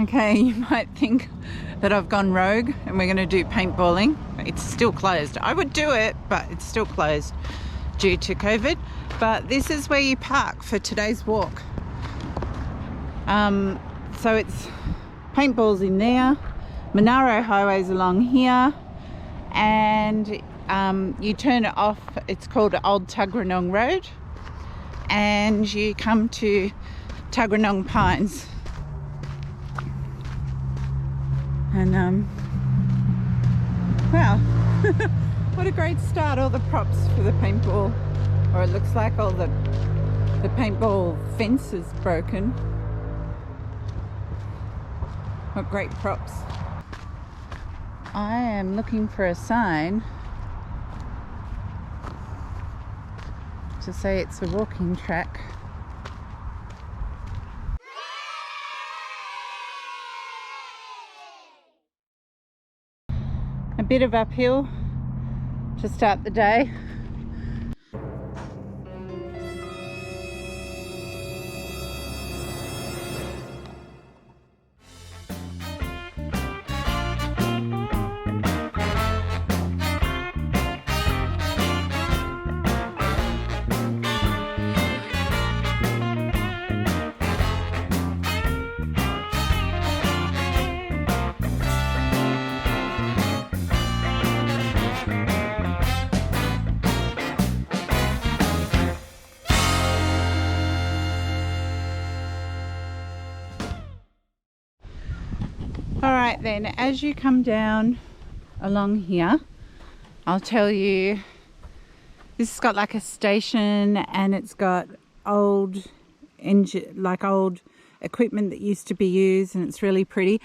Okay, you might think that I've gone rogue and we're going to do paintballing. It's still closed. I would do it, but it's still closed due to COVID. But this is where you park for today's walk. So it's paintballs in there, Monaro Highway's along here, and you turn it off. It's called Old Tuggeranong Road, and you come to Tuggeranong Pines. And wow, what a great start. All the props for the paintball, or it looks like all the paintball fence is broken. What great props. I am looking for a sign to say it's a walking track. A bit of uphill to start the day. Alright then, as you come down along here, I'll tell you, this has got like a station and it's got old old equipment that used to be used, and it's really pretty.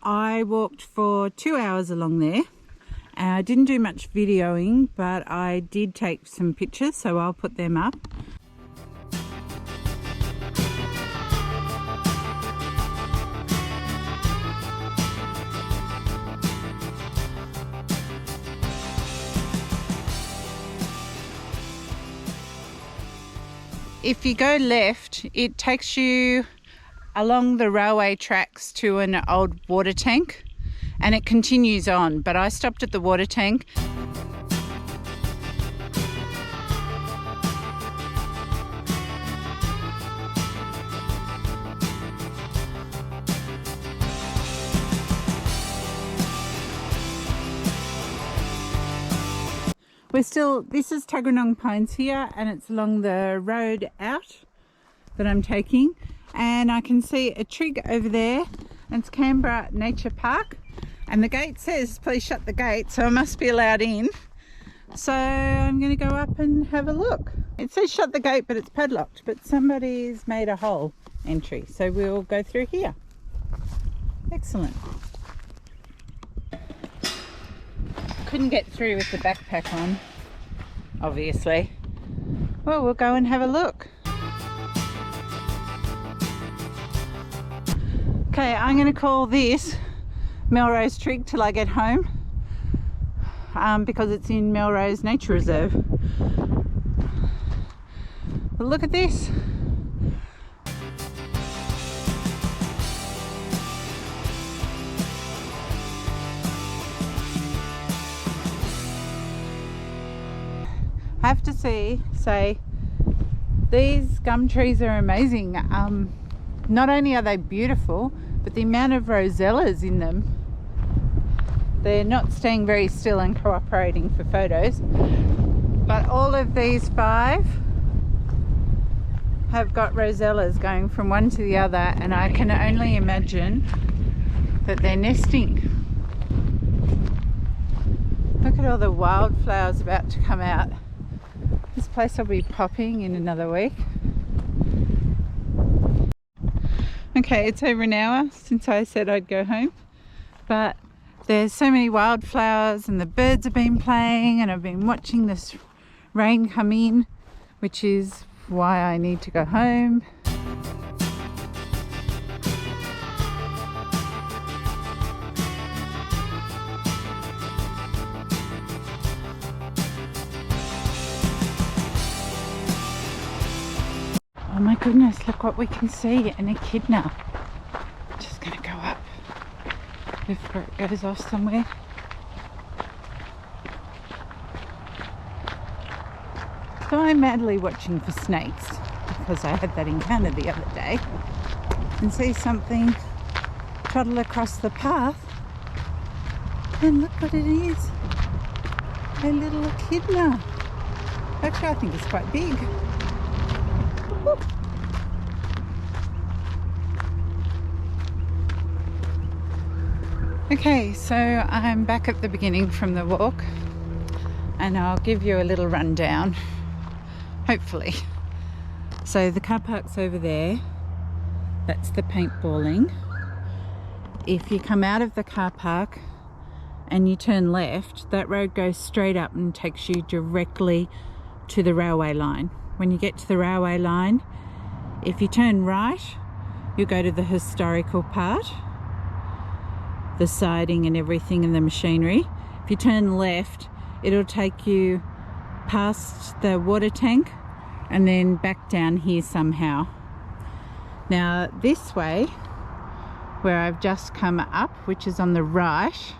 I walked for 2 hours along there. I didn't do much videoing, but I did take some pictures, so I'll put them up. If you go left, it takes you along the railway tracks to an old water tank, and it continues on, but I stopped at the water tank. This is Tuggeranong Pines here, and it's along the road out that I'm taking, and I can see a trig over there, and it's Canberra Nature Park, and the gate says please shut the gate, so I must be allowed in. So I'm going to go up and have a look. It says shut the gate, but it's padlocked, but somebody's made a hole entry, so we'll go through here. Excellent. Couldn't get through with the backpack on, obviously. Well, we'll go and have a look. Okay, I'm going to call this Melrose Trig till I get home, because it's in Melrose Nature Reserve. But look at this. I have to say these gum trees are amazing. Not only are they beautiful, but the amount of Rosellas in them. They're not staying very still and cooperating for photos, but all of these 5 have got Rosellas going from one to the other, and I can only imagine that they're nesting. Look at all the wildflowers about to come out. This place will be popping in another week. Okay, it's over an hour since I said I'd go home, but there's so many wildflowers and the birds have been playing, and I've been watching this rain come in, which is why I need to go home. Oh my goodness, look what we can see, an echidna. Just gonna go up. before it goes off somewhere. So I'm madly watching for snakes because I had that encounter the other day, and see something trottle across the path, and look what it is. A little echidna. Actually, I think it's quite big. Woo. Okay, so I'm back at the beginning from the walk, and I'll give you a little rundown, hopefully. So the car park's over there. That's the paintballing. If you come out of the car park and you turn left, that road goes straight up and takes you directly to the railway line. When you get to the railway line, if you turn right, you go to the historical part, the siding and everything and the machinery. If you turn left, it'll take you past the water tank and then back down here somehow. Now this way, where I've just come up, which is on the right,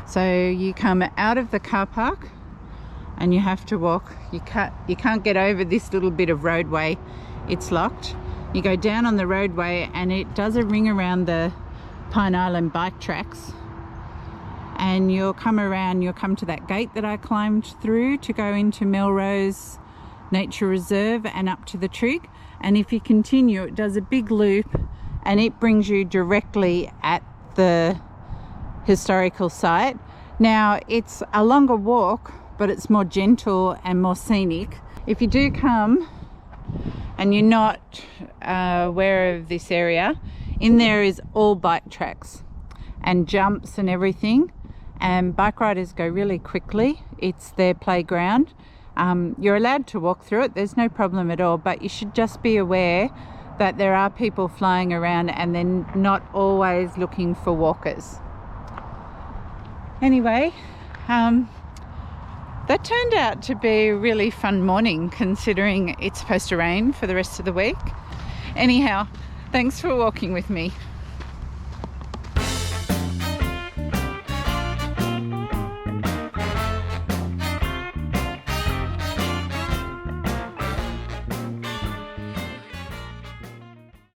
so you come out of the car park and you have to walk. You can't get over this little bit of roadway, it's locked. You go down on the roadway and it does a ring around the Pine Island bike tracks, and you'll come around, you'll come to that gate that I climbed through to go into Melrose Nature Reserve and up to the Trig. And if you continue, it does a big loop and it brings you directly at the historical site. Now it's a longer walk, but it's more gentle and more scenic. If you do come and you're not aware of this area, in there is all bike tracks and jumps and everything, and bike riders go really quickly. It's their playground. You're allowed to walk through it, there's no problem at all, but you should just be aware that there are people flying around and they're not always looking for walkers. Anyway, that turned out to be a really fun morning considering it's supposed to rain for the rest of the week. Anyhow, thanks for walking with me.